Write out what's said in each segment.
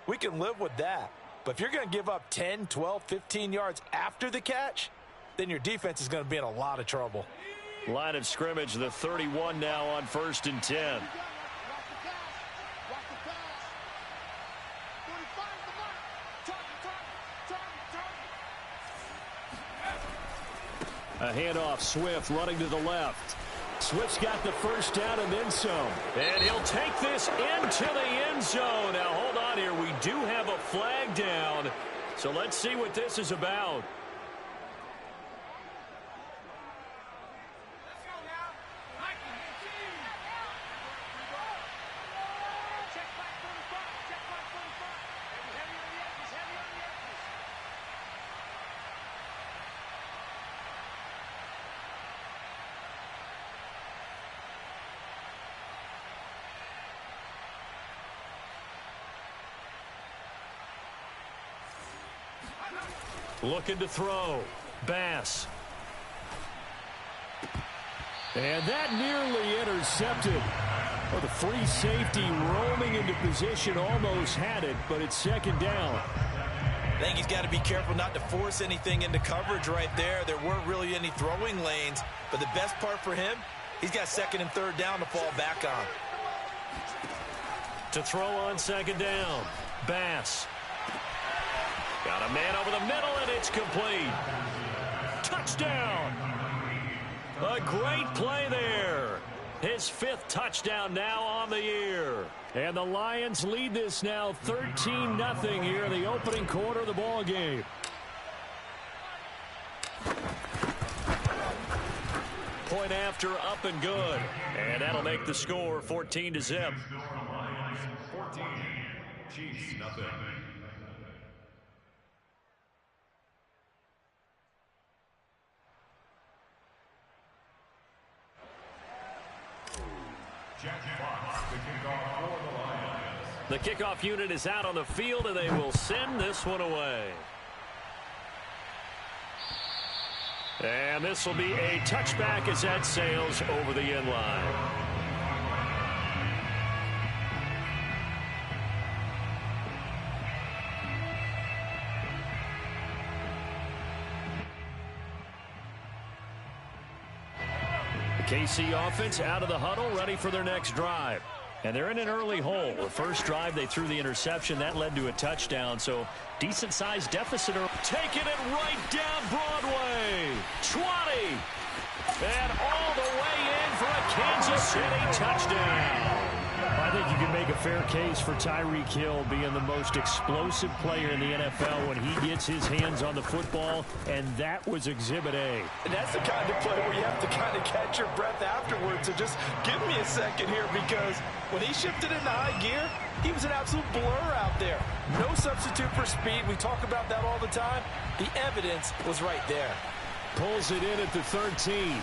we can live with that. But if you're going to give up 10, 12, 15 yards after the catch, then your defense is going to be in a lot of trouble. Line of scrimmage, the 31 now on 1st and 10. A handoff, Swift running to the left. Swift's got the first down and then some. And he'll take this into the end zone. Now, hold on here. We do have a flag down. So let's see what this is about. Looking to throw. Bass. And that nearly intercepted. Well, the free safety roaming into position almost had it, but it's 2nd down. I think he's got to be careful not to force anything into coverage right there. There weren't really any throwing lanes, but the best part for him, he's got 2nd and 3rd down to fall back on. To throw on 2nd down. Bass. Got a man over the middle, and it's complete. Touchdown. A great play there. His 5th touchdown now on the year. And the Lions lead this now 13-0 here in the opening quarter of the ball game. Point after, up and good. And that'll make the score 14-0. 14, Chiefs, nothing. The kickoff unit is out on the field, and they will send this one away. And this will be a touchback as that sails over the end line. KC offense out of the huddle, ready for their next drive. And they're in an early hole. The first drive, they threw the interception. That led to a touchdown. So, decent-sized deficit. Taking it right down Broadway. 20. And all the way in for a Kansas City touchdown. I think you can make a fair case for Tyreek Hill being the most explosive player in the NFL when he gets his hands on the football, and that was Exhibit A. And that's the kind of play where you have to kind of catch your breath afterwards. So just give me a second here, because when he shifted into high gear, he was an absolute blur out there. No substitute for speed. We talk about that all the time. The evidence was right there. Pulls it in at the 13.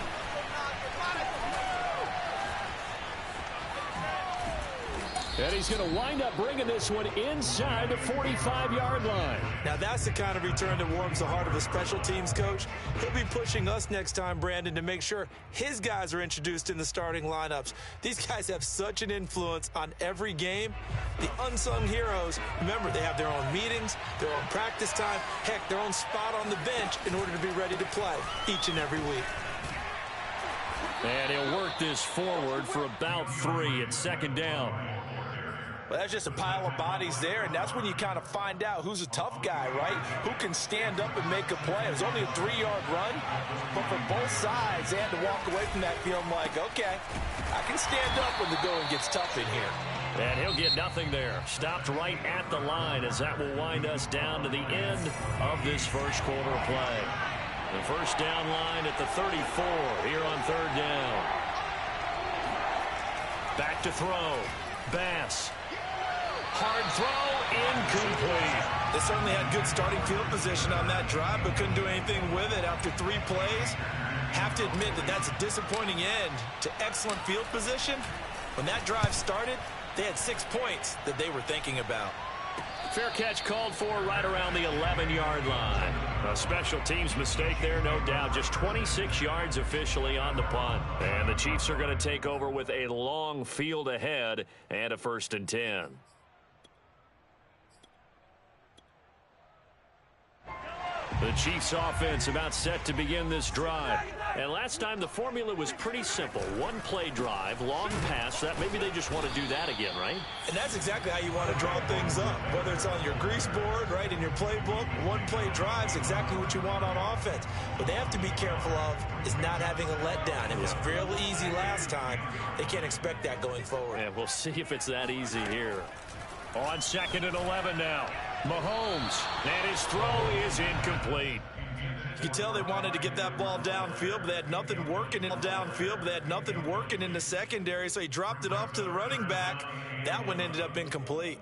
And he's going to wind up bringing this one inside the 45-yard line. Now that's the kind of return that warms the heart of a special teams coach. He'll be pushing us next time, Brandon, to make sure his guys are introduced in the starting lineups. These guys have such an influence on every game. The unsung heroes, remember, they have their own meetings, their own practice time, heck, their own spot on the bench in order to be ready to play each and every week. And he'll work this forward for about 3 at 2nd down. Well, that's just a pile of bodies there, and that's when you kind of find out who's a tough guy, right? Who can stand up and make a play. It was only a 3-yard run, but for both sides, they had to walk away from that feeling like, okay, I can stand up when the going gets tough in here. And he'll get nothing there. Stopped right at the line, as that will wind us down to the end of this first quarter of play. The first down line at the 34 here on 3rd down. Back to throw. Bass. Hard throw, incomplete. They certainly had good starting field position on that drive, but couldn't do anything with it after 3 plays. Have to admit that that's a disappointing end to excellent field position. When that drive started, they had 6 points that they were thinking about. Fair catch called for right around the 11-yard line. A special teams mistake there, no doubt. Just 26 yards officially on the punt. And the Chiefs are going to take over with a long field ahead and a 1st and 10. The Chiefs offense about set to begin this drive. And last time the formula was pretty simple. One play drive, long pass. That maybe they just want to do that again, right? And that's exactly how you want to draw things up. Whether it's on your grease board, right, in your playbook, one play drive's exactly what you want on offense. What they have to be careful of is not having a letdown. It was real easy last time. They can't expect that going forward. And we'll see if it's that easy here. On 2nd and 11 now. Mahomes, and his throw is incomplete. You can tell they wanted to get that ball downfield, but they had nothing working in downfield, but they had nothing working in the secondary, so he dropped it off to the running back. That one ended up incomplete.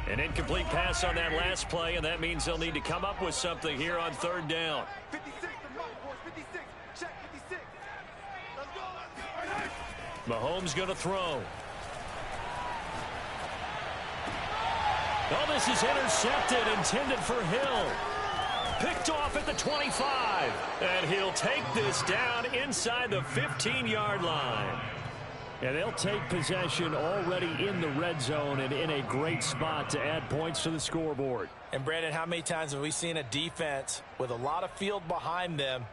An incomplete pass on that last play, and that means they'll need to come up with something here on 3rd down. 56, the mark, boys, 56. Check 56. Let's go. Mahomes going to throw. Oh, this is intercepted, intended for Hill. Picked off at the 25. And he'll take this down inside the 15-yard line. And they'll take possession already in the red zone and in a great spot to add points to the scoreboard. And, Brandon, how many times have we seen a defense with a lot of field behind them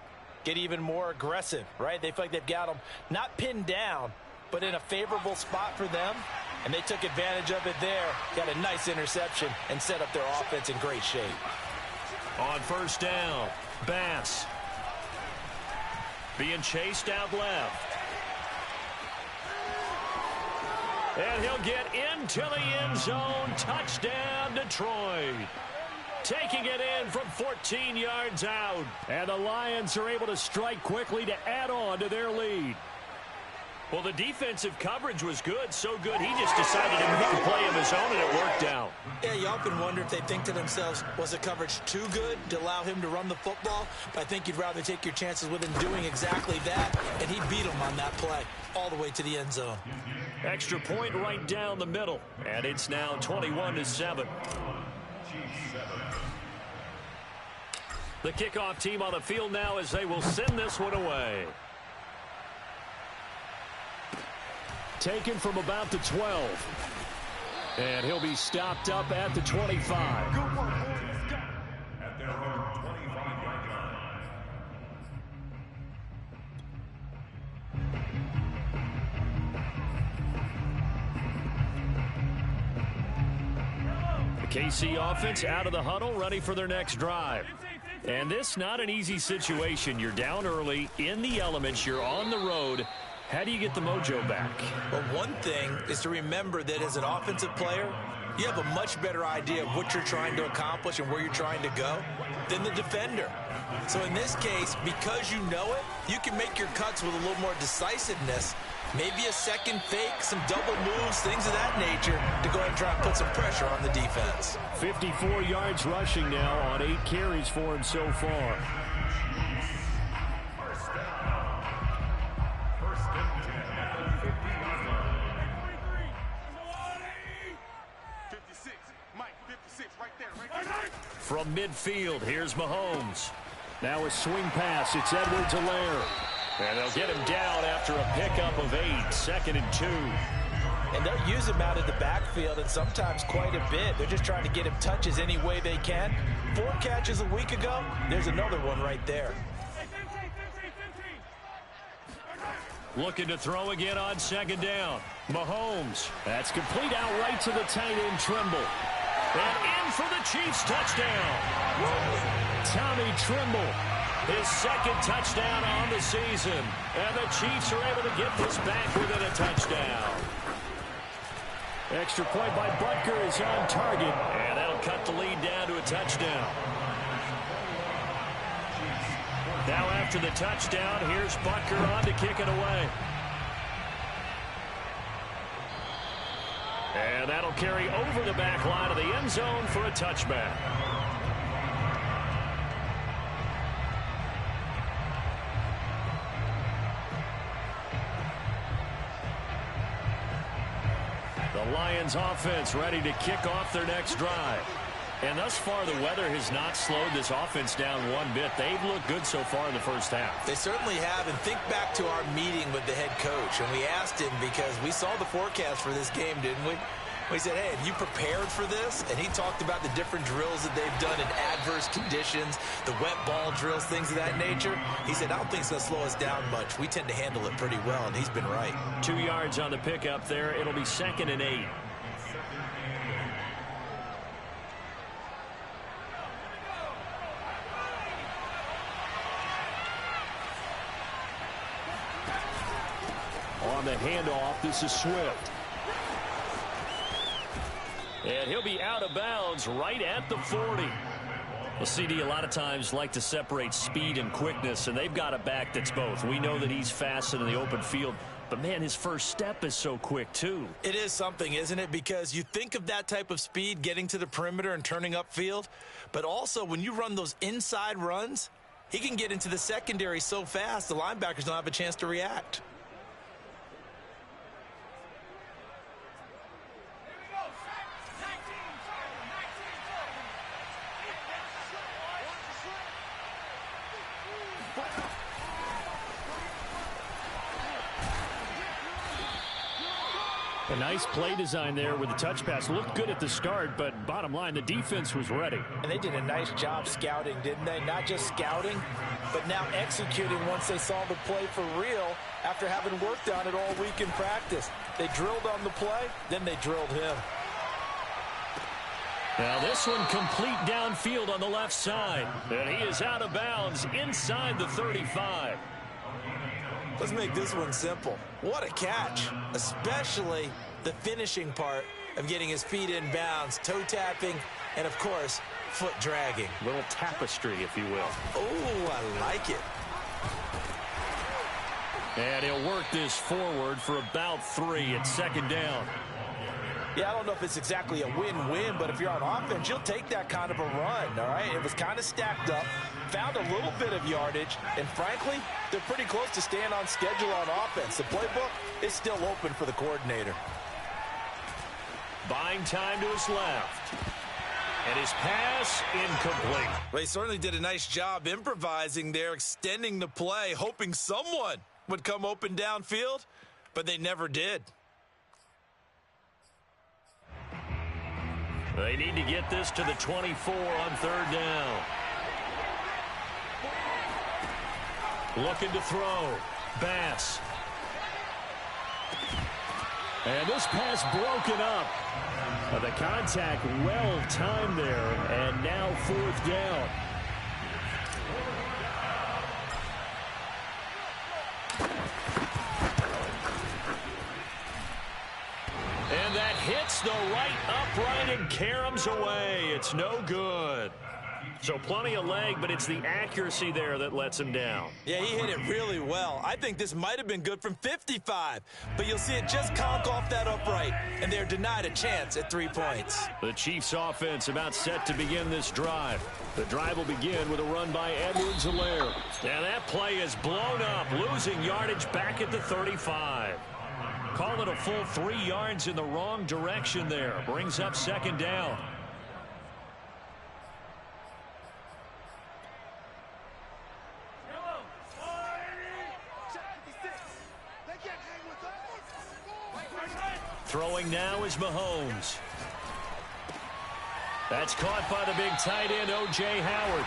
get even more aggressive, right? They feel like they've got them not pinned down, but in a favorable spot for them. And they took advantage of it there. Got a nice interception and set up their offense in great shape. On 1st down, Bass. Being chased out left. And he'll get into the end zone. Touchdown, Detroit. Taking it in from 14 yards out. And the Lions are able to strike quickly to add on to their lead. Well, the defensive coverage was good, so good he just decided to make a play of his own, and it worked out. Yeah, you often wonder if they think to themselves, was the coverage too good to allow him to run the football? But I think you'd rather take your chances with him doing exactly that, and he beat him on that play all the way to the end zone. Extra point right down the middle, and it's now 21-7. The kickoff team on the field now as they will send this one away. Taken from about the 12. And he'll be stopped up at the 25. At their own 25-yard line. The KC offense out of the huddle, ready for their next drive. And this not an easy situation. You're down early, in the elements, you're on the road. How do you get the mojo back? Well, one thing is to remember that as an offensive player, you have a much better idea of what you're trying to accomplish and where you're trying to go than the defender. So in this case, because you know it, you can make your cuts with a little more decisiveness, maybe a second fake, some double moves, things of that nature, to go ahead and try and put some pressure on the defense. 54 yards rushing now on 8 carries for him so far. From midfield, here's Mahomes. Now a swing pass. It's Edwards-Helaire. And they'll get him down after a pickup of 8, 2nd and 2. And they'll use him out of the backfield, and sometimes quite a bit. They're just trying to get him touches any way they can. 4 catches a week ago. There's another one right there. Looking to throw again on 2nd down. Mahomes. That's complete out right to the tight end, Trimble. And in for the Chiefs touchdown. Tommy Trimble. His 2nd touchdown on the season. And the Chiefs are able to get this back within a touchdown. Extra point by Butker is on target. And that'll cut the lead down to a touchdown. Now after the touchdown, here's Butker on to kick it away. And that'll carry over the back line of the end zone for a touchback. The Lions offense ready to kick off their next drive. And thus far, the weather has not slowed this offense down one bit. They've looked good so far in the first half. They certainly have. And think back to our meeting with the head coach. And we asked him, because we saw the forecast for this game, didn't we? He said, hey, have you prepared for this? And he talked about the different drills that they've done in adverse conditions, the wet ball drills, things of that nature. He said, I don't think it's going to slow us down much. We tend to handle it pretty well, and he's been right. 2 yards on the pickup there. It'll be 2nd and 8. On the handoff, this is Swift. And he'll be out of bounds right at the 40. Well, CD a lot of times like to separate speed and quickness, and they've got a back that's both. We know that he's fast in the open field, but, man, his first step is so quick, too. It is something, isn't it? Because you think of that type of speed getting to the perimeter and turning upfield, but also when you run those inside runs, he can get into the secondary so fast the linebackers don't have a chance to react. A nice play design there with the touch pass. Looked good at the start, but bottom line, the defense was ready. And they did a nice job scouting, didn't they? Not just scouting, but now executing once they saw the play for real after having worked on it all week in practice. They drilled on the play, then they drilled him. Now this one complete downfield on the left side. And he is out of bounds inside the 35. Let's make this one simple. What a catch, especially the finishing part of getting his feet in bounds, toe tapping, and, of course, foot dragging. Little tapestry, if you will. Oh, I like it. And he'll work this forward for about 3 at 2nd down. Yeah, I don't know if it's exactly a win-win, but if you're on offense, you'll take that kind of a run, all right? It was kind of stacked up, found a little bit of yardage, and frankly, they're pretty close to staying on schedule on offense. The playbook is still open for the coordinator. Buying time to his left. And his pass incomplete. Well, he certainly did a nice job improvising there, extending the play, hoping someone would come open downfield, but they never did. They need to get this to the 24 on 3rd down. Looking to throw. Bass. And this pass broken up. The contact well timed there, and now 4th down. And that hits the right upright and caroms away. It's no good. So plenty of leg, but it's the accuracy there that lets him down. Yeah, he hit it really well. I think this might have been good from 55, but you'll see it just conk off that upright, and they're denied a chance at 3 points. The Chiefs offense about set to begin this drive. The drive will begin with a run by Edwards-Helaire. And that play is blown up, losing yardage back at the 35. Call it a full 3 yards in the wrong direction there. Brings up 2nd down. Throwing now is Mahomes. That's caught by the big tight end, O.J. Howard.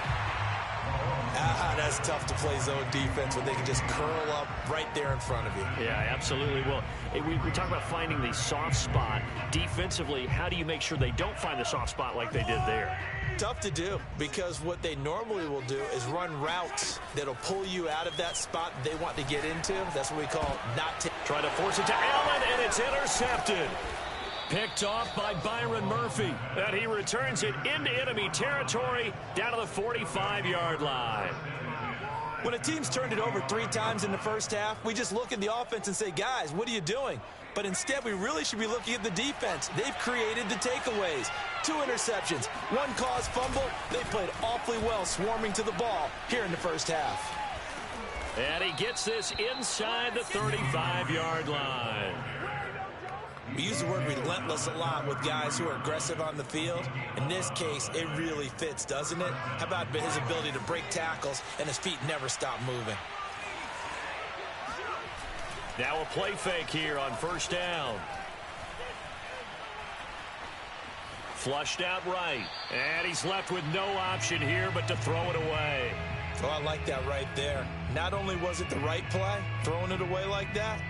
That's tough to play zone defense when they can just curl up right there in front of you. Yeah, absolutely. Well, we talk about finding the soft spot. Defensively, how do you make sure they don't find the soft spot like they did there? Tough to do, because what they normally will do is run routes that'll pull you out of that spot they want to get into. That's what we call not to. Try to force it to Allen, and it's intercepted. Picked off by Byron Murphy. And he returns it into enemy territory down to the 45-yard line. When a team's turned it over 3 times in the first half, we just look at the offense and say, guys, what are you doing? But instead, we really should be looking at the defense. They've created the takeaways. 2 interceptions, 1 caused fumble. They played awfully well swarming to the ball here in the first half. And he gets this inside the 35-yard line. We use the word relentless a lot with guys who are aggressive on the field. In this case, it really fits, doesn't it? How about his ability to break tackles and his feet never stop moving? Now a play fake here on 1st down. Flushed out right. And he's left with no option here but to throw it away. Oh, I like that right there. Not only was it the right play, throwing it away like that,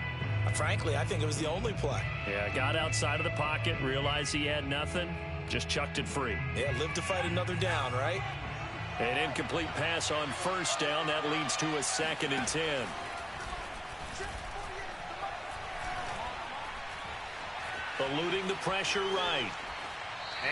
frankly, I think it was the only play. Yeah, got outside of the pocket, realized he had nothing, just chucked it free. Yeah, live to fight another down, right? An incomplete pass on first down. That leads to a 2nd and 10. Eluding the pressure right.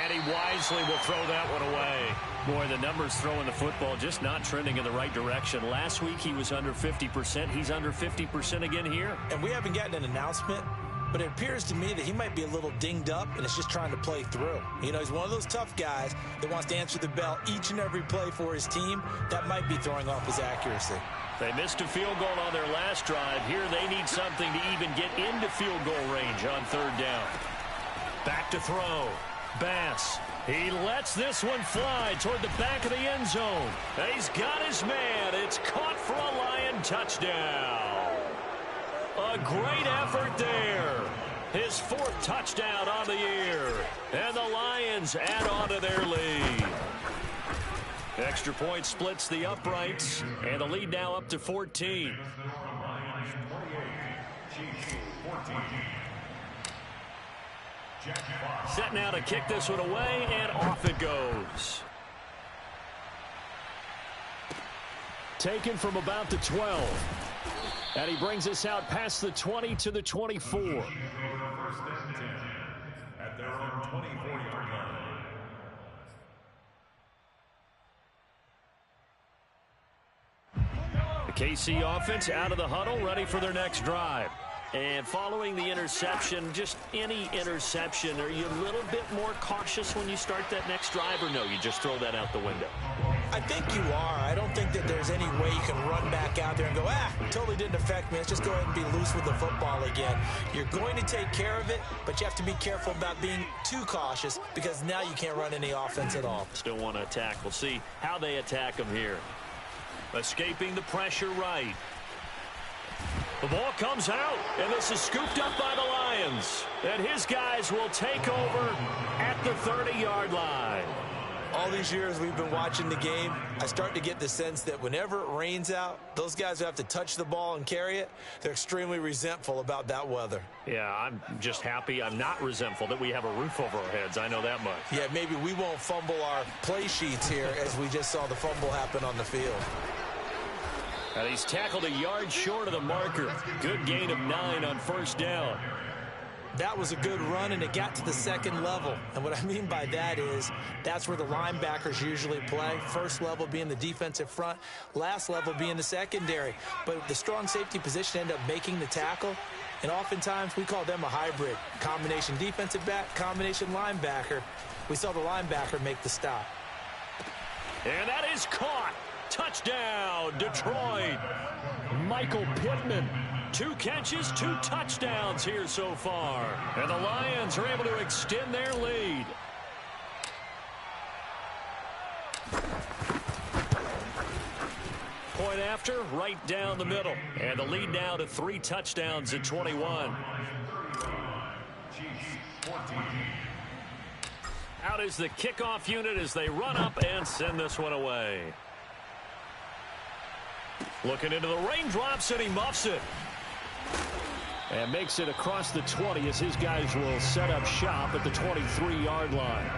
And he wisely will throw that one away. Boy, the numbers throwing the football just not trending in the right direction. Last week he was under 50%. He's under 50% again here. And we haven't gotten an announcement, but it appears to me that he might be a little dinged up and is just trying to play through. You know, he's one of those tough guys that wants to answer the bell each and every play for his team. That might be throwing off his accuracy. They missed a field goal on their last drive. Here they need something to even get into field goal range on 3rd down. Back to throw. Bass. He lets this one fly toward the back of the end zone. He's got his man. It's caught for a Lion touchdown. A great effort there. His 4th touchdown on the year. And the Lions add on to their lead. Extra point splits the uprights. And the lead now up to 14. Set now to kick this one away, and off it goes. Taken from about the 12. And he brings us out past the 20 to the 24. At their own 24-yard line. The KC offense out of the huddle, ready for their next drive. And following the interception, just any interception, are you a little bit more cautious when you start that next drive, or no, you just throw that out the window? I think you are. I don't think that there's any way you can run back out there and go, totally didn't affect me. Let's just go ahead and be loose with the football again. You're going to take care of it, but you have to be careful about being too cautious because now you can't run any offense at all. Still want to attack. We'll see how they attack them here. Escaping the pressure right. The ball comes out, and this is scooped up by the Lions. And his guys will take over at the 30-yard line. All these years we've been watching the game, I start to get the sense that whenever it rains out, those guys who have to touch the ball and carry it, they're extremely resentful about that weather. Yeah, I'm just happy. I'm not resentful that we have a roof over our heads. I know that much. Yeah, maybe we won't fumble our play sheets here as we just saw the fumble happen on the field. And he's tackled a yard short of the marker. Good gain of 9 on first down. That was a good run, and it got to the 2nd level. And what I mean by that is that's where the linebackers usually play. First level being the defensive front, last level being the secondary. But the strong safety position ended up making the tackle, and oftentimes we call them a hybrid. Combination defensive back, combination linebacker. We saw the linebacker make the stop. And that is caught. Touchdown, Detroit. Michael Pittman. 2 catches, 2 touchdowns here so far. And the Lions are able to extend their lead. Point after, right down the middle. And the lead now to 3 touchdowns at 21. Out is the kickoff unit as they run up and send this one away. Looking into the raindrops, and he muffs it. And makes it across the 20 as his guys will set up shop at the 23-yard line.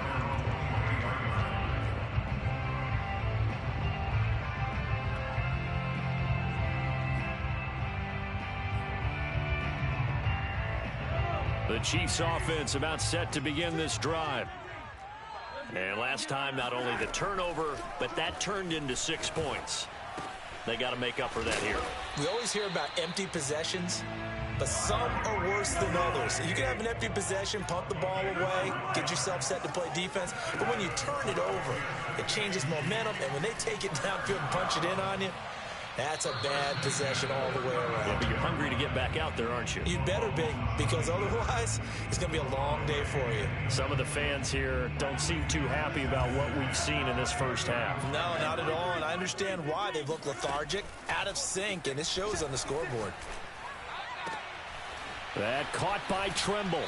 The Chiefs offense about set to begin this drive. And last time, not only the turnover, but that turned into 6 points. They got to make up for that here. We always hear about empty possessions, but some are worse than others. You can have an empty possession, punt the ball away, get yourself set to play defense, but when you turn it over, it changes momentum, and when they take it downfield and punch it in on you, that's a bad possession all the way around. Yeah, but you're hungry to get back out there, aren't you? You better be, because otherwise it's going to be a long day for you. Some of the fans here don't seem too happy about what we've seen in this first half. No, not at all, and I understand why. They look lethargic, out of sync, and it shows on the scoreboard. That caught by Tremble.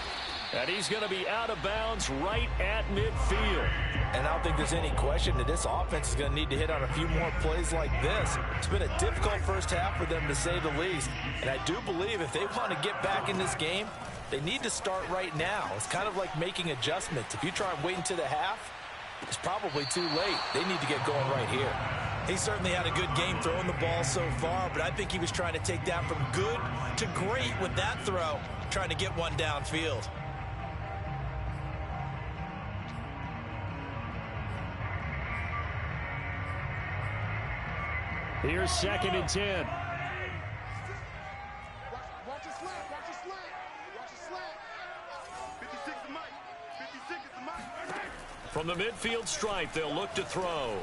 And he's going to be out of bounds right at midfield. And I don't think there's any question that this offense is going to need to hit on a few more plays like this. It's been a difficult first half for them, to say the least. And I do believe if they want to get back in this game, they need to start right now. It's kind of like making adjustments. If you try and wait until the half, it's probably too late. They need to get going right here. He certainly had a good game throwing the ball so far, but I think he was trying to take that from good to great with that throw, trying to get one downfield. Here's 2nd and 10. Watch your slant. Watch your slant. Watch your slant. 56 is Mike. 56 is Mike. From the midfield stripe, they'll look to throw.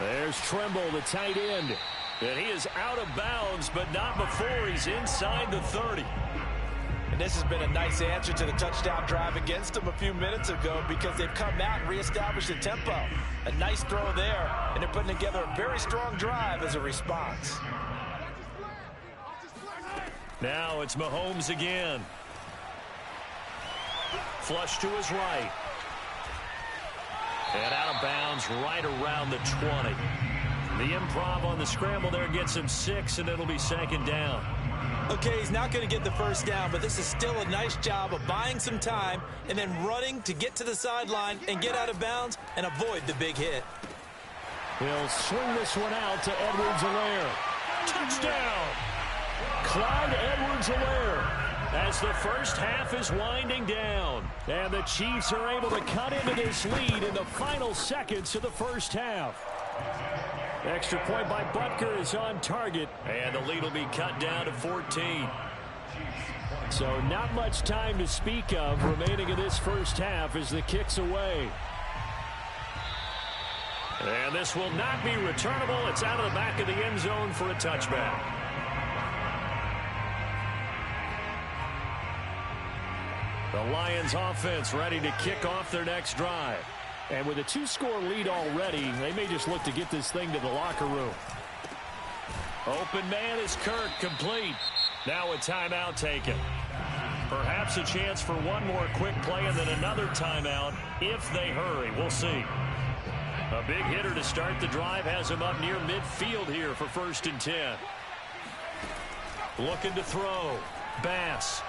There's Trimble, the tight end. And he is out of bounds, but not before he's inside the 30. And this has been a nice answer to the touchdown drive against them a few minutes ago, because they've come out and reestablished the tempo. A nice throw there, and they're putting together a very strong drive as a response. Now it's Mahomes again. Flush to his right. And out of bounds right around the 20. The improv on the scramble there gets him 6, and it'll be 2nd down. Okay, he's not going to get the first down, but this is still a nice job of buying some time and then running to get to the sideline and get out of bounds and avoid the big hit. He'll swing this one out to Edwards-Helaire. Touchdown! Clyde Edwards-Helaire. As the first half is winding down. And the Chiefs are able to cut into this lead in the final seconds of the first half. Extra point by Butker is on target. And the lead will be cut down to 14. So not much time to speak of remaining in this first half as the kick's away. And this will not be returnable. It's out of the back of the end zone for a touchback. The Lions offense ready to kick off their next drive. And with a 2-score lead already, they may just look to get this thing to the locker room. Open man is Kirk, complete. Now a timeout taken. Perhaps a chance for one more quick play and then another timeout if they hurry. We'll see. A big hitter to start the drive has him up near midfield here for 1st and 10. Looking to throw. Bass.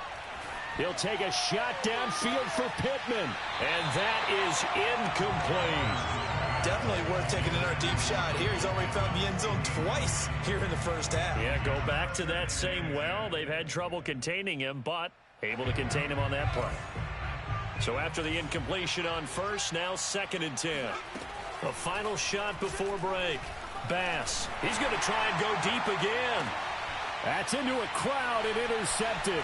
He'll take a shot downfield for Pittman. And that is incomplete. Definitely worth taking another deep shot here. He's already found the end zone twice here in the first half. Yeah, go back to that same well. They've had trouble containing him, but able to contain him on that play. So after the incompletion on first, now 2nd and 10. A final shot before break. Bass. He's going to try and go deep again. That's into a crowd and intercepted.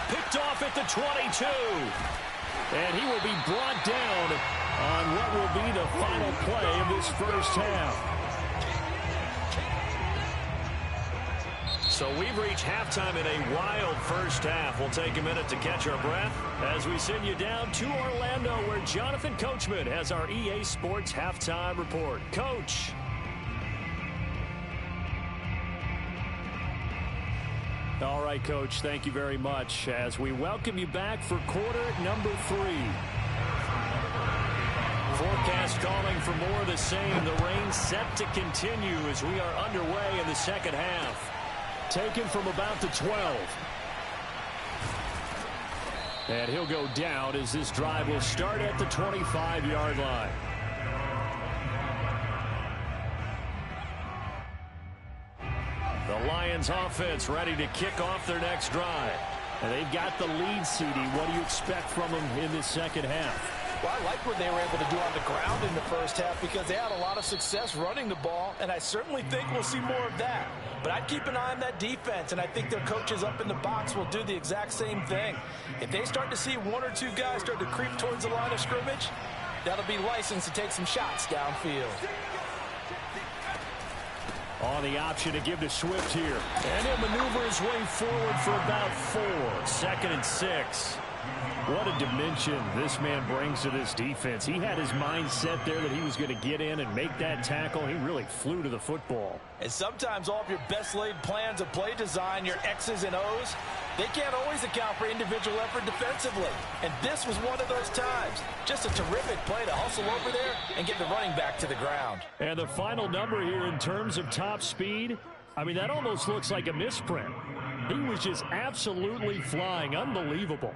Picked off at the 22. And he will be brought down on what will be the final play of this first half. So we've reached halftime in a wild first half. We'll take a minute to catch our breath as we send you down to Orlando, where Jonathan Coachman has our EA Sports halftime report. Coach. All right, Coach, thank you very much as we welcome you back for quarter number 3. Forecast calling for more of the same. The rain set to continue as we are underway in the second half. Taken from about the 12. And he'll go down as this drive will start at the 25-yard line. The Lions offense ready to kick off their next drive. And they've got the lead, CD. What do you expect from them in the second half? Well, I like what they were able to do on the ground in the first half because they had a lot of success running the ball, and I certainly think we'll see more of that. But I'd keep an eye on that defense, and I think their coaches up in the box will do the exact same thing. If they start to see one or two guys start to creep towards the line of scrimmage, that'll be licensed to take some shots downfield. On the option to give to Swift here. And he'll maneuver his way forward for about 4. 2nd and 6. What a dimension this man brings to this defense. He had his mind set there that he was going to get in and make that tackle. He really flew to the football. And sometimes all of your best laid plans of play design, your X's and O's, They can't always account for individual effort defensively, and this was one of those times. Just a terrific play to hustle over there and get the running back to the ground. And the final number here in terms of top speed, I mean, that almost looks like a misprint. He was just absolutely flying. Unbelievable.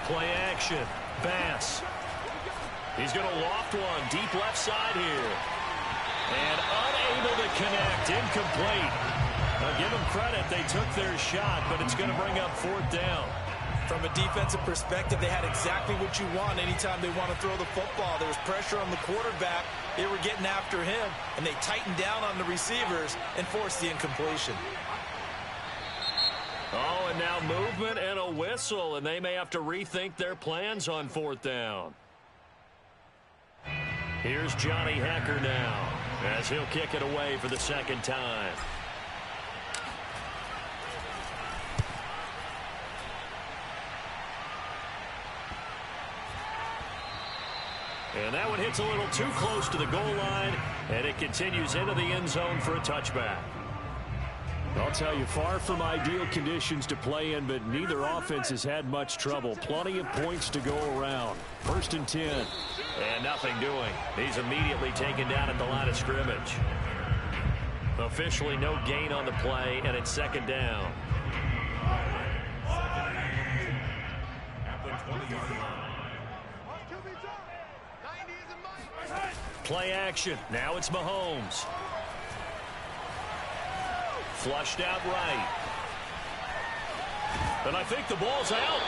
Play action. Bass. He's going to loft one. Deep left side here. And unable to connect. Incomplete. Now give them credit. They took their shot, but it's going to bring up 4th down. From a defensive perspective, they had exactly what you want anytime they want to throw the football. There was pressure on the quarterback. They were getting after him, and they tightened down on the receivers and forced the incompletion. Oh, and now movement and a whistle, and they may have to rethink their plans on 4th down. Here's Johnny Hecker now, as he'll kick it away for the 2nd time. And that one hits a little too close to the goal line, and it continues into the end zone for a touchback. I'll tell you, far from ideal conditions to play in, but neither offense has had much trouble. Plenty of points to go around. 1st and 10. And nothing doing. He's immediately taken down at the line of scrimmage. Officially no gain on the play, and it's 2nd down. Play action. Now it's Mahomes. Flushed out right. And I think the ball's out.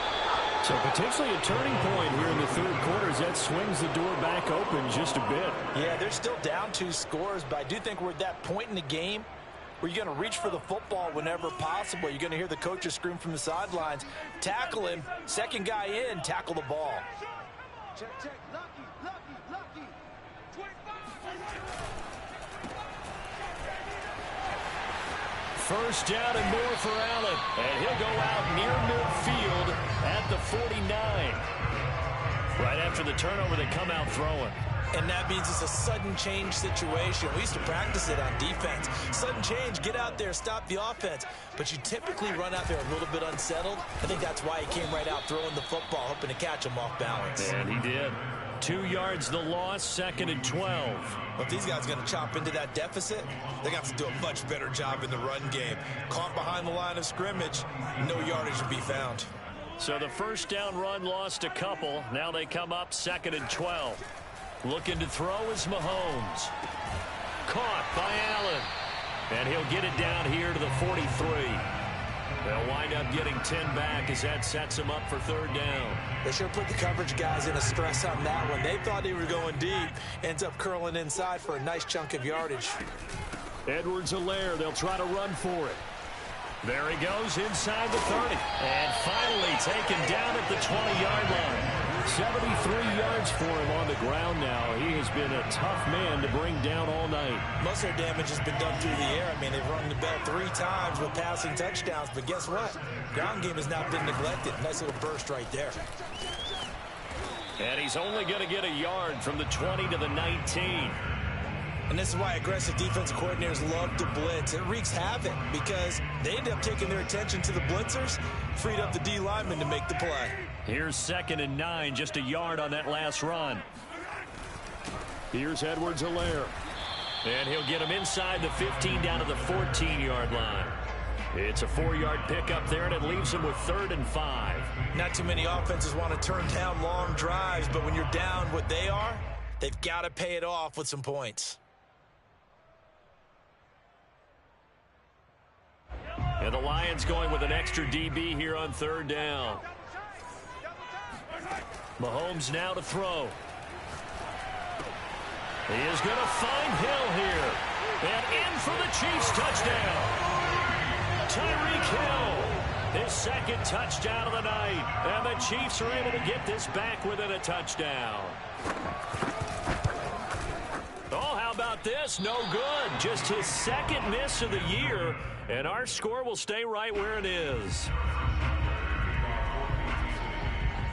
So potentially a turning point here in the 3rd quarter as that swings the door back open just a bit. Yeah, they're still down 2 scores, but I do think we're at that point in the game where you're going to reach for the football whenever possible. You're going to hear the coaches scream from the sidelines. Tackle him. 2nd guy in, tackle the ball. Check, check. Lucky, lucky, lucky. 25. 1st down and more for Allen. And he'll go out near midfield at the 49. Right after the turnover, they come out throwing. And that means it's a sudden change situation. We used to practice it on defense. Sudden change, get out there, stop the offense. But you typically run out there a little bit unsettled. I think that's why he came right out throwing the football, hoping to catch him off balance. And he did. 2 yards the loss, 2nd and 12. But if these guys are going to chop into that deficit, they got to do a much better job in the run game. Caught behind the line of scrimmage, no yardage to be found. So the 1st down run lost a couple. Now they come up 2nd and 12. Looking to throw is Mahomes. Caught by Allen. And he'll get it down here to the 43. They'll wind up getting 10 back as that sets him up for 3rd down. They should have put the coverage guys in a stress on that one. They thought they were going deep. Ends up curling inside for a nice chunk of yardage. Edwards-Helaire, they'll try to run for it. There he goes inside the 30. And finally taken down at the 20-yard line. 73 yards for him on the ground now. He has been a tough man to bring down all night. Most of their damage has been done through the air. I mean, they've rung the bell 3 times with passing touchdowns. But guess what? Ground game has not been neglected. Nice little burst right there. And he's only going to get a yard from the 20 to the 19. And this is why aggressive defensive coordinators love to blitz. It wreaks havoc because they end up taking their attention to the blitzers, freed up the D lineman to make the play. Here's 2nd and 9, just a yard on that last run. Here's Edwards-Helaire. And he'll get him inside the 15 down to the 14-yard line. It's a 4-yard pickup there, and it leaves him with 3rd and 5. Not too many offenses want to turn down long drives, but when you're down what they are, they've got to pay it off with some points. And the Lions going with an extra DB here on 3rd down. Mahomes now to throw. He is going to find Hill here. And in for the Chiefs touchdown. Tyreek Hill, his 2nd touchdown of the night. And the Chiefs are able to get this back within a touchdown. Oh, how about this? No good. Just his 2nd miss of the year. And our score will stay right where it is.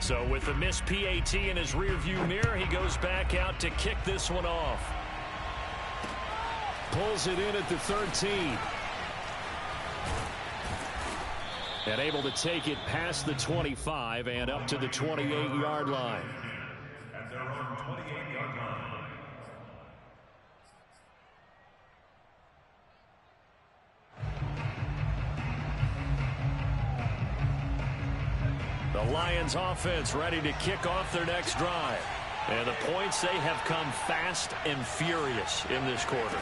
So with the missed PAT in his rearview mirror, he goes back out to kick this one off. Pulls it in at the 13. And able to take it past the 25 and up to the 28-yard line. At their own 28-yard line. The Lions offense ready to kick off their next drive. And the points, they have come fast and furious in this quarter.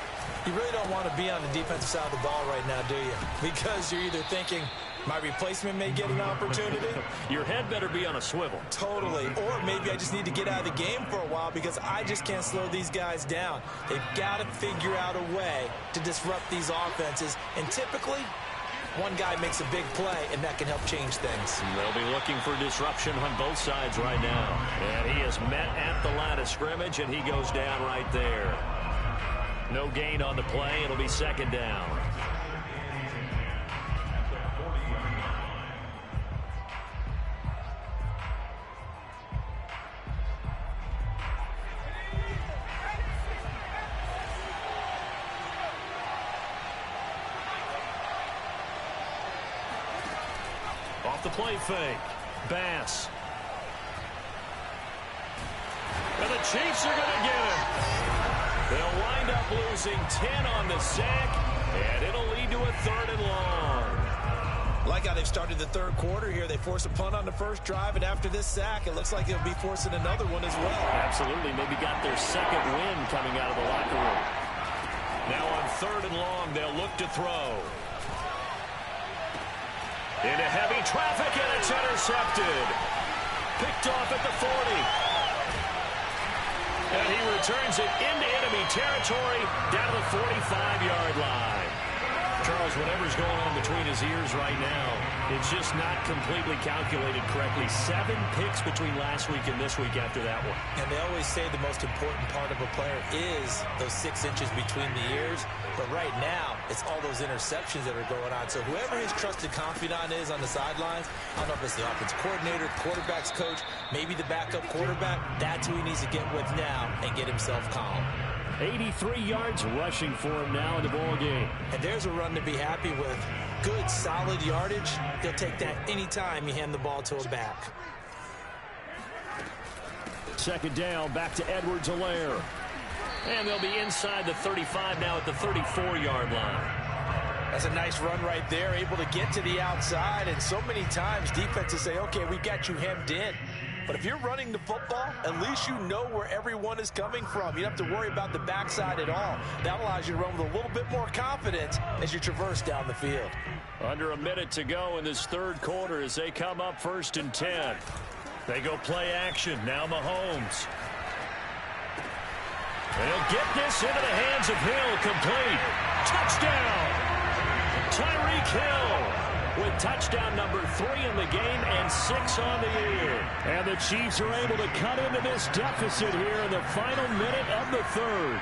You really don't want to be on the defensive side of the ball right now, do you? Because you're either thinking, my replacement may get an opportunity. Your head better be on a swivel. Totally. Or maybe I just need to get out of the game for a while because I just can't slow these guys down. They've got to figure out a way to disrupt these offenses. And typically, one guy makes a big play, and that can help change things. They'll be looking for disruption on both sides right now. And he is met at the line of scrimmage, and he goes down right there. No gain on the play. It'll be second down. Off the play fake. Bass. And the Chiefs are going to get him. They'll wind up losing 10 on the sack, and it'll lead to a 3rd and long. Like how they've started the third quarter here. They force a punt on the first drive, and after this sack, it looks like they'll be forcing another one as well. Absolutely. Maybe got their second win coming out of the locker room. Now on 3rd and long, they'll look to throw. Into heavy traffic, and it's intercepted. Picked off at the 40. And he returns it into enemy territory down to the 45-yard line. Charles, whatever's going on between his ears right now, it's just not completely calculated correctly. 7 picks between last week and this week after that one. And they always say the most important part of a player is those 6 inches between the ears. But right now, it's all those interceptions that are going on. So whoever his trusted confidant is on the sidelines, I don't know if it's the offensive coordinator, quarterback's coach, maybe the backup quarterback, that's who he needs to get with now and get himself calm. 83 yards rushing for him now in the ball game. And there's a run to be happy with. Good, solid yardage. They'll take that anytime you hand the ball to a back. Second down, back to Edwards-Helaire. And they'll be inside the 35 now at the 34-yard line. That's a nice run right there, able to get to the outside. And so many times defenses say, okay, we got you hemmed in. But if you're running the football, at least you know where everyone is coming from. You don't have to worry about the backside at all. That allows you to run with a little bit more confidence as you traverse down the field. Under a minute to go in this third quarter as they come up 1st and 10. They go play action. Now Mahomes. And he'll get this into the hands of Hill. Complete. Touchdown. Tyreek Hill with touchdown number 3 in the game and 6 on the year. And the Chiefs are able to cut into this deficit here in the final minute of the third.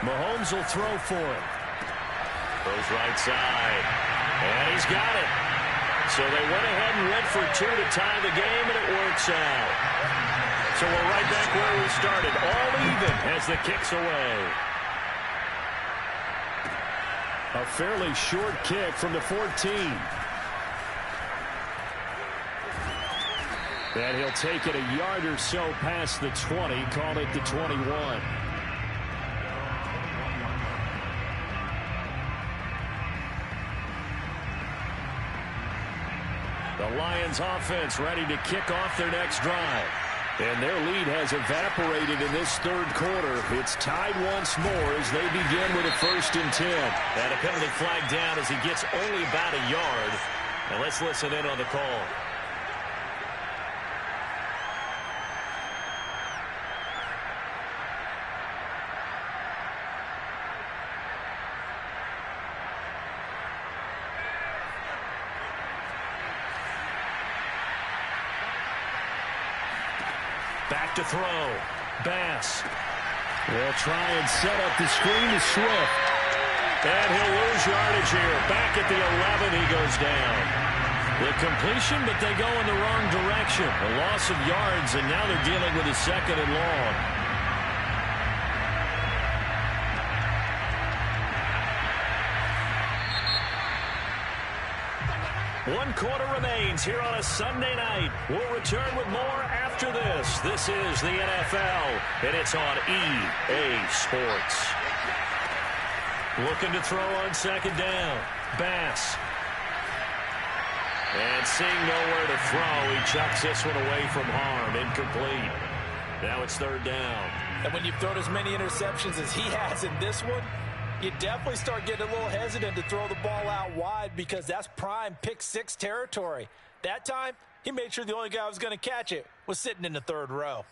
Mahomes will throw for it. Goes right side. And he's got it. So they went ahead and went for 2 to tie the game, and it works out. So we're right back where we started. All even as the kick's away. A fairly short kick from the 14. And he'll take it a yard or so past the 20, call it the 21. The Lions offense ready to kick off their next drive. And their lead has evaporated in this third quarter. It's tied once more as they begin with a 1st and 10. And a penalty flag down as he gets only about a yard. And let's listen in on the call. Back to throw. Bass. They'll try and set up the screen to Swift. And he'll lose yardage here. Back at the 11, he goes down. The completion, but they go in the wrong direction. A loss of yards, and now they're dealing with a 2nd and long. One quarter remains here on a Sunday night. We'll return with more after this. This is the NFL, and it's on EA Sports. Looking to throw on 2nd down. Bass. And seeing nowhere to throw, he chucks this one away from harm. Incomplete. Now it's 3rd down. And when you've thrown as many interceptions as he has in this one, you definitely start getting a little hesitant to throw the ball out wide because that's prime pick 6 territory. That time, he made sure the only guy who was going to catch it was sitting in the 3rd row.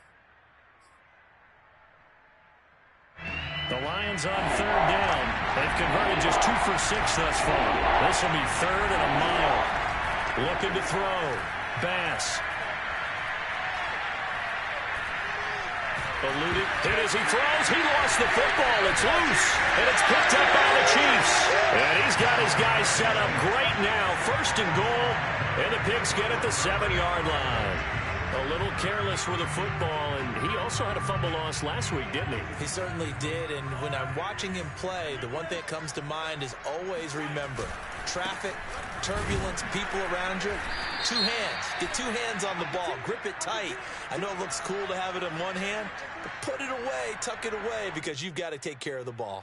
The Lions on 3rd down. They've converted just 2 for 6 thus far. This will be 3rd and a mile. Looking to throw. Bass. Eluded. Hit as he throws. He lost the football. It's loose. And it's picked up by the Chiefs. And he's got his guys set up great now. 1st and goal. And the Pigs get at the 7-yard line. A little careless with the football, and he also had a fumble loss last week, didn't he? He certainly did, and when I'm watching him play, the one thing that comes to mind is always remember, traffic, turbulence, people around you, 2 hands. Get 2 hands on the ball. Grip it tight. I know it looks cool to have it in one hand, but put it away, tuck it away, because you've got to take care of the ball.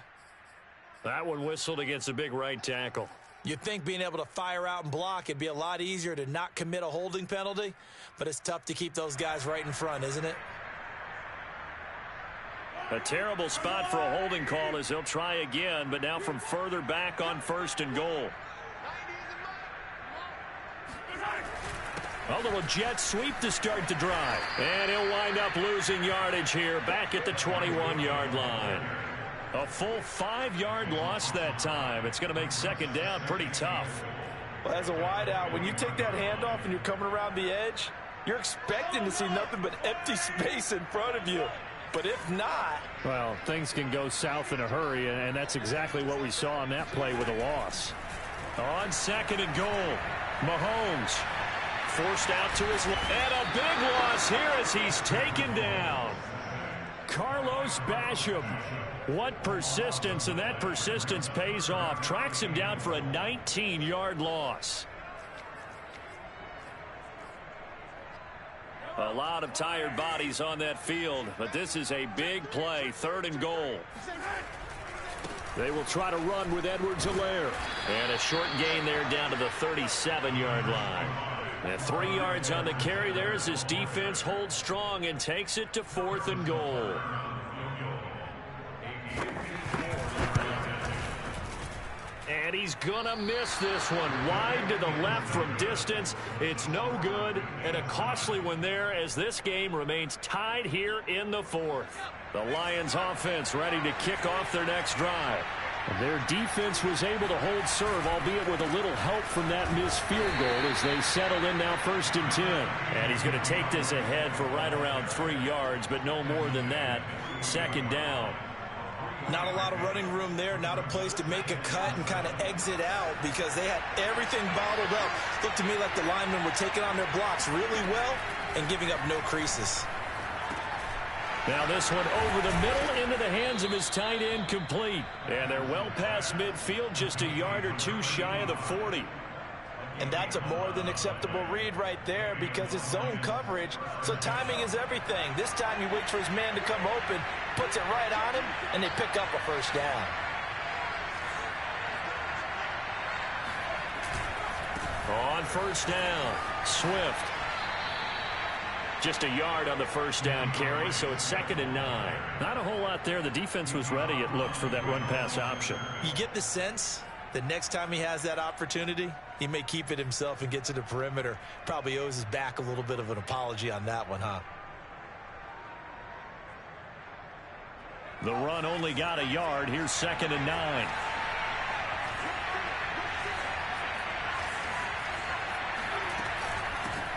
That one whistled against a big right tackle. You'd think being able to fire out and block, it'd be a lot easier to not commit a holding penalty, but it's tough to keep those guys right in front, isn't it? A terrible spot for a holding call as they'll try again, but now from further back on 1st and goal. A little jet sweep to start the drive. And he'll wind up losing yardage here back at the 21-yard line. A full 5-yard loss that time. It's going to make 2nd down pretty tough. Well, as a wideout, when you take that handoff and you're coming around the edge, you're expecting to see nothing but empty space in front of you. But if not... Well, things can go south in a hurry, and that's exactly what we saw on that play with a loss. On 2nd and goal, Mahomes forced out to his left. And a big loss here as he's taken down. Carlos Basham. What persistence, and that persistence pays off. Tracks him down for a 19-yard loss. A lot of tired bodies on that field, but this is a big play. 3rd and goal. They will try to run with Edwards-Helaire. And a short gain there down to the 37-yard line. And 3 yards on the carry there as his defense holds strong and takes it to 4th and goal. And he's gonna miss this one. Wide to the left from distance. It's no good, and a costly one there as this game remains tied here in the 4th. The Lions offense ready to kick off their next drive. Their defense was able to hold serve, albeit with a little help from that missed field goal as they settle in now 1st and 10. And he's going to take this ahead for right around 3 yards, but no more than that. 2nd down. Not a lot of running room there, not a place to make a cut and kind of exit out because they had everything bottled up. Looked to me like the linemen were taking on their blocks really well and giving up no creases. Now this one over the middle into the hands of his tight end, complete. And they're well past midfield, just a yard or 2 shy of the 40. And that's a more than acceptable read right there because it's zone coverage, so timing is everything. This time he waits for his man to come open, puts it right on him, and they pick up a 1st down. On 1st down, Swift. Just a yard on the 1st down carry, so it's 2nd and 9. Not a whole lot there. The defense was ready, it looked, for that run-pass option. You get the sense that next time he has that opportunity, he may keep it himself and get to the perimeter. Probably owes his back a little bit of an apology on that one, huh? The run only got a yard. Here's 2nd and 9.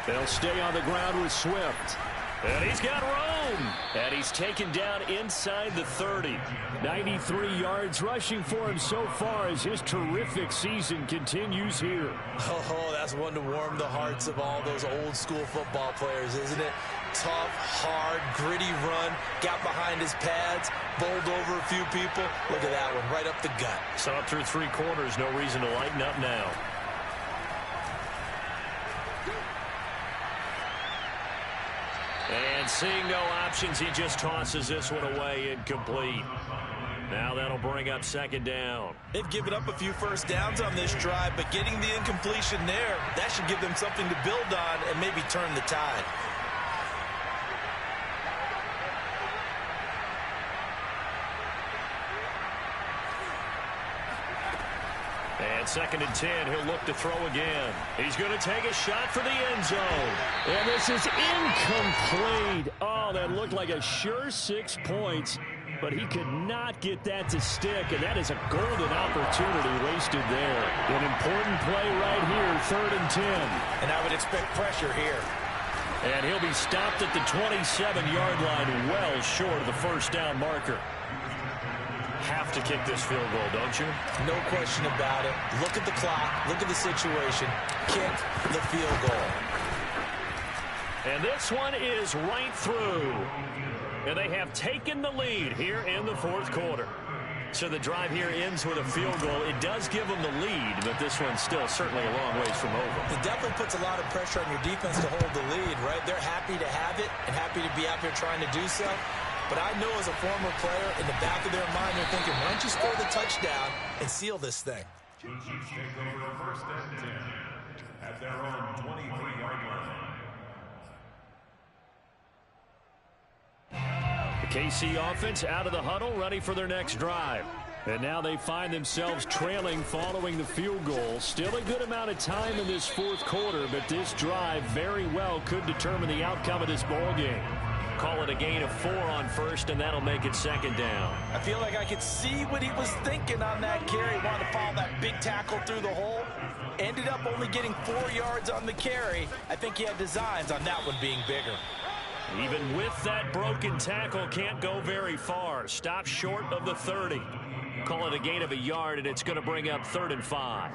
They'll stay on the ground with Swift. And he's got room. And he's taken down inside the 30. 93 yards rushing for him so far as his terrific season continues here. Oh, that's one to warm the hearts of all those old school football players, isn't it? Tough, hard, gritty run, got behind his pads, bowled over a few people. Look at that one, right up the gut. So up through 3 quarters, no reason to lighten up now. And seeing no options, he just tosses this one away incomplete. Now that'll bring up 2nd down. They've given up a few first downs on this drive, but getting the incompletion there, that should give them something to build on and maybe turn the tide. And 2nd and 10, he'll look to throw again. He's going to take a shot for the end zone. And this is incomplete. Oh, that looked like a sure 6 points, but he could not get that to stick, and that is a golden opportunity wasted there. An important play right here, 3rd and 10. And I would expect pressure here. And he'll be stopped at the 27-yard line, well short of the first down marker. Have to kick this field goal, don't you? No question about it. Look at the clock. Look at the situation. Kick the field goal. And this one is right through. And they have taken the lead here in the 4th quarter. So the drive here ends with a field goal. It does give them the lead, but this one's still certainly a long ways from over. It definitely puts a lot of pressure on your defense to hold the lead, right? They're happy to have it and happy to be out there trying to do so. But I know as a former player, in the back of their mind, they're thinking, why don't you score the touchdown and seal this thing? The Chiefs take over 1st and 10 at their own 23-yard line. The KC offense out of the huddle, ready for their next drive. And now they find themselves trailing following the field goal. Still a good amount of time in this 4th quarter, but this drive very well could determine the outcome of this ball game. Call it a gain of 4 on 1st, and that'll make it 2nd down. I feel like I could see what he was thinking on that carry. He wanted to follow that big tackle through the hole. Ended up only getting 4 yards on the carry. I think he had designs on that one being bigger. Even with that broken tackle, can't go very far. Stop short of the 30. Call it a gain of a yard, and it's going to bring up 3rd and 5.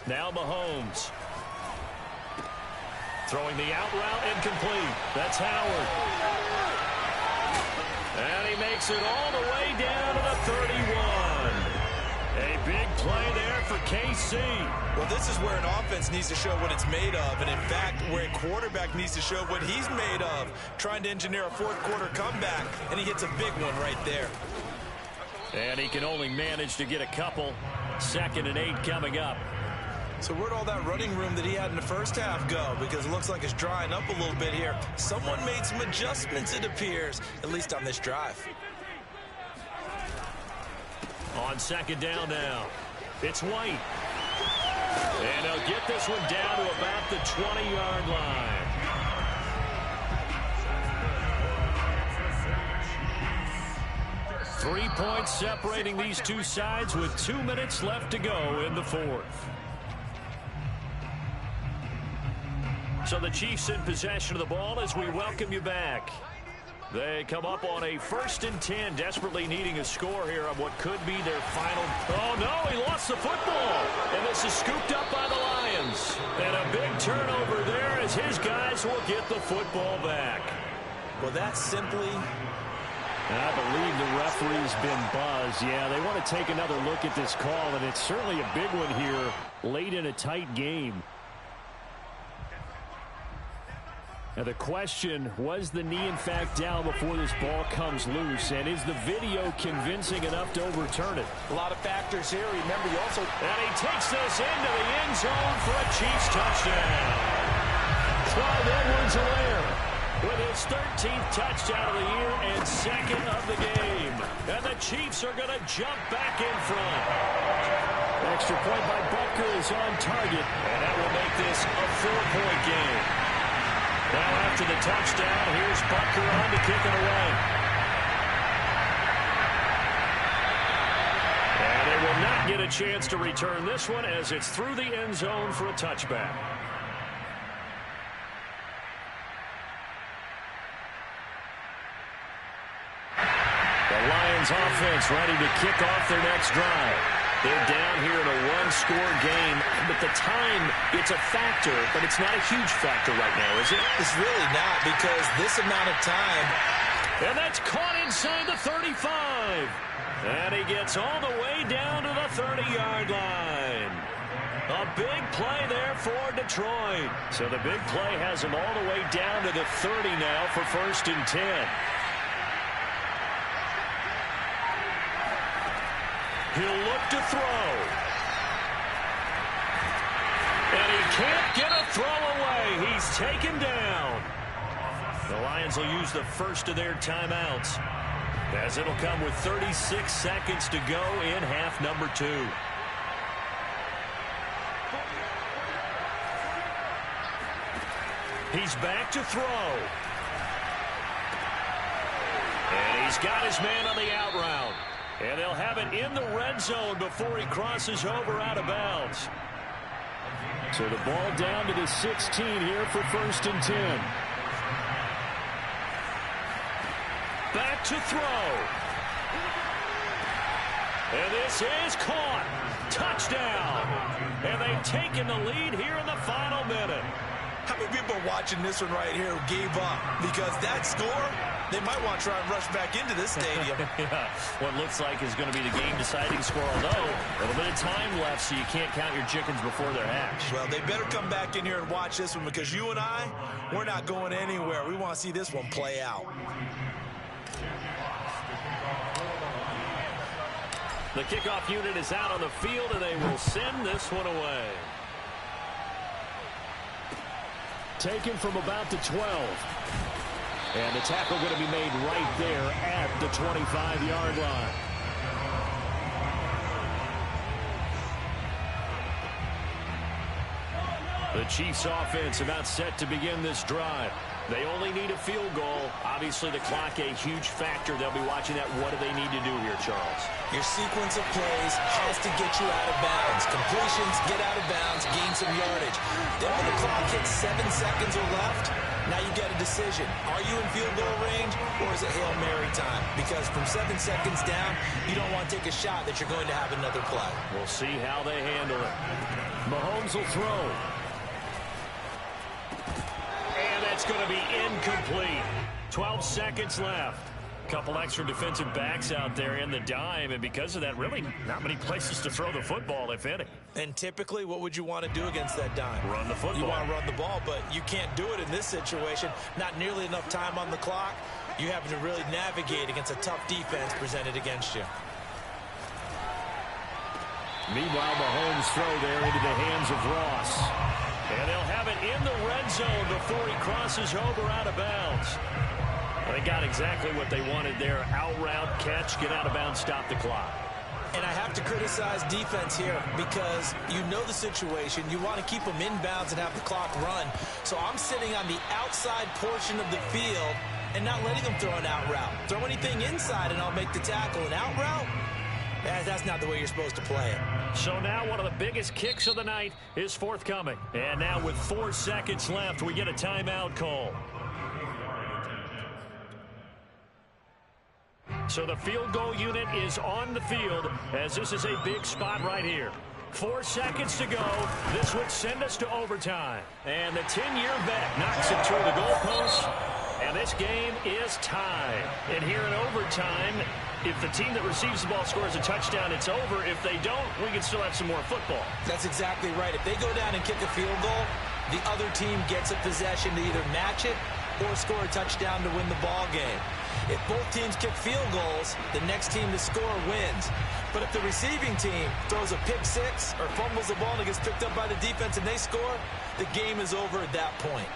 Now Mahomes. Throwing the out route incomplete. That's Howard. And he makes it all the way down to the 31. A big play there for KC. Well, this is where an offense needs to show what it's made of. And, in fact, where a quarterback needs to show what he's made of. Trying to engineer a 4th quarter comeback, and he hits a big one right there. And he can only manage to get a couple. 2nd and 8 coming up. So where'd all that running room that he had in the first half go? Because it looks like it's drying up a little bit here. Someone made some adjustments, it appears, at least on this drive. On 2nd down now, it's White. And he'll get this one down to about the 20-yard line. Three points separating these two sides with 2 minutes left to go in the 4th. So the Chiefs in possession of the ball as we welcome you back. They come up on a 1st and 10, desperately needing a score here on what could be their final. Oh, no, he lost the football. And this is scooped up by the Lions. And a big turnover there as his guys will get the football back. Well, that's simply... I believe the referee's been buzzed. Yeah, they want to take another look at this call, and it's certainly a big one here late in a tight game. Now the question, was the knee in fact down before this ball comes loose? And is the video convincing enough to overturn it? A lot of factors here. Remember, you also... And he takes this into the end zone for a Chiefs touchdown. Clyde Edwards-Helaire with his 13th touchdown of the year and 2nd of the game. And the Chiefs are going to jump back in front. Extra point by Butker is on target. And that will make this a 4-point game. Now after the touchdown, here's Butker on to kick it away. And it will not get a chance to return this one as it's through the end zone for a touchback. The Lions offense ready to kick off their next drive. They're down here in a one-score game, but the time, it's a factor, but it's not a huge factor right now, is it? It's really not, because this amount of time. And that's caught inside the 35. And he gets all the way down to the 30-yard line. A big play there for Detroit. So the big play has him all the way down to the 30 now for 1st and 10. He'll look to throw. And he can't get a throw away. He's taken down. The Lions will use the first of their timeouts, as it'll come with 36 seconds to go in half number 2. He's back to throw. And he's got his man on the out route. And they'll have it in the red zone before he crosses over out of bounds. So the ball down to the 16 here for 1st and 10. Back to throw. And this is caught. Touchdown. And they've taken the lead here in the final minute. How many people watching this one right here gave up? Because that score, they might want to try and rush back into this stadium. Yeah, what looks like is going to be the game-deciding score, although a little bit of time left, so you can't count your chickens before they're hatched. Well, they better come back in here and watch this one, because you and I, we're not going anywhere. We want to see this one play out. The kickoff unit is out on the field, and they will send this one away. Taken from about the 12. And the tackle going to be made right there at the 25-yard line. The Chiefs offense about set to begin this drive. They only need a field goal. Obviously, the clock a huge factor. They'll be watching that. What do they need to do here, Charles? Your sequence of plays has to get you out of bounds. Completions, get out of bounds, gain some yardage. Then when the clock hits 7 seconds or left, now you get a decision. Are you in field goal range, or is it Hail Mary time? Because from 7 seconds down, you don't want to take a shot that you're going to have another play. We'll see how they handle it. Mahomes will throw. And that's going to be incomplete. 12 seconds left. Couple extra defensive backs out there in the dime, and because of that, really not many places to throw the football, if any. And typically, what would you want to do against that dime? Run the football. You want to run the ball, but you can't do it in this situation. Not nearly enough time on the clock. You have to really navigate against a tough defense presented against you. Meanwhile, Mahomes throw there into the hands of Ross. And they'll have it in the red zone before he crosses over out of bounds. They got exactly what they wanted there. Out route, catch, get out of bounds, stop the clock. And I have to criticize defense here because you know the situation. You want to keep them inbounds and have the clock run. So I'm sitting on the outside portion of the field and not letting them throw an out route. Throw anything inside and I'll make the tackle. An out route? That's not the way you're supposed to play it. So now one of the biggest kicks of the night is forthcoming. And now with 4 seconds left, we get a timeout call. So the field goal unit is on the field as this is a big spot right here. 4 seconds to go. This would send us to overtime. And the 10-year vet knocks it through the goalpost. And this game is tied. And here in overtime, if the team that receives the ball scores a touchdown, it's over. If they don't, we can still have some more football. That's exactly right. If they go down and kick a field goal, the other team gets a possession to either match it or score a touchdown to win the ball game. If both teams kick field goals, the next team to score wins. But if the receiving team throws a pick six or fumbles the ball and it gets picked up by the defense and they score, the game is over at that point.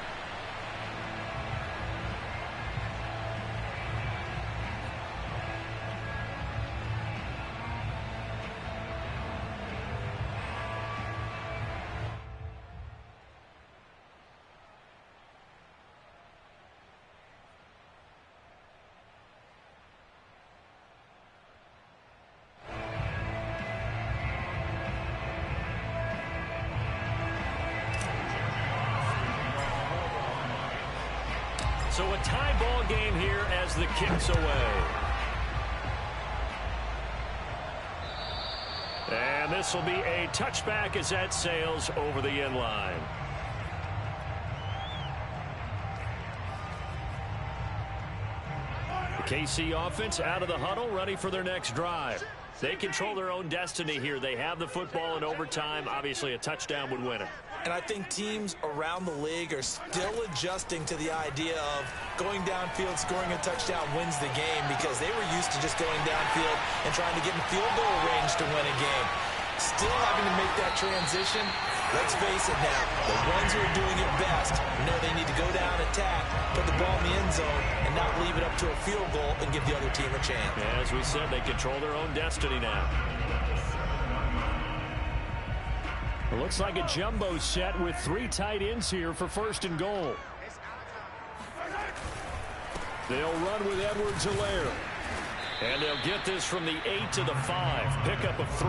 So a tie ball game here as the kick's away. And this will be a touchback as that sails over the end line. The KC offense out of the huddle, ready for their next drive. They control their own destiny here. They have the football in overtime. Obviously, a touchdown would win it. And I think teams around the league are still adjusting to the idea of going downfield, scoring a touchdown wins the game, because they were used to just going downfield and trying to get in field goal range to win a game. Still having to make that transition. Let's face it now, the ones who are doing it best know they need to go down, attack, put the ball in the end zone, and not leave it up to a field goal and give the other team a chance. Yeah, as we said, they control their own destiny now. It looks like a jumbo set with 3 tight ends here for 1st and goal. They'll run with Edwards-Helaire. And they'll get this from the 8 to the 5. Pickup of 3.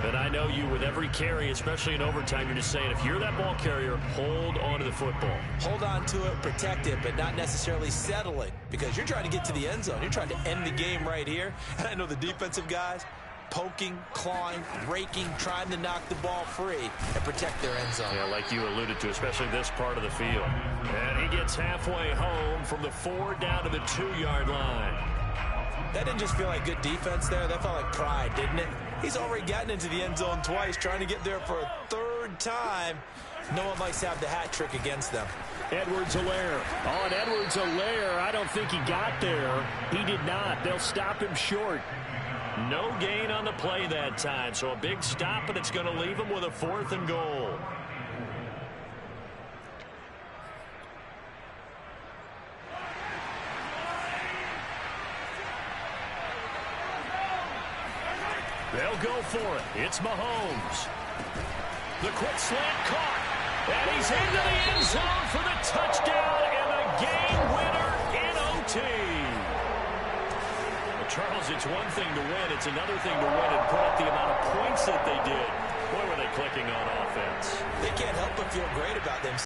And I know you, with every carry, especially in overtime, you're just saying, if you're that ball carrier, hold on to the football. Hold on to it, protect it, but not necessarily settle it, because you're trying to get to the end zone. You're trying to end the game right here. And I know the defensive guys poking, clawing, raking, trying to knock the ball free and protect their end zone. Yeah, like you alluded to, especially this part of the field. And he gets halfway home from the 4 down to the 2-yard line. That didn't just feel like good defense there. That felt like pride, didn't it? He's already gotten into the end zone twice, trying to get there for a 3rd time. No one likes to have the hat trick against them. Edwards-Helaire. On Edwards-Helaire, I don't think he got there. He did not. They'll stop him short. No gain on the play that time, so a big stop, and it's going to leave him with a 4th and goal. They'll go for it. It's Mahomes. The quick slant caught. And he's into the end zone for the touchdown and the game winner in OT. Well, Charles, it's one thing to win. It's another thing to win and put up the amount of points that they did. Boy, were they clicking on offense. They can't help but feel great about themselves.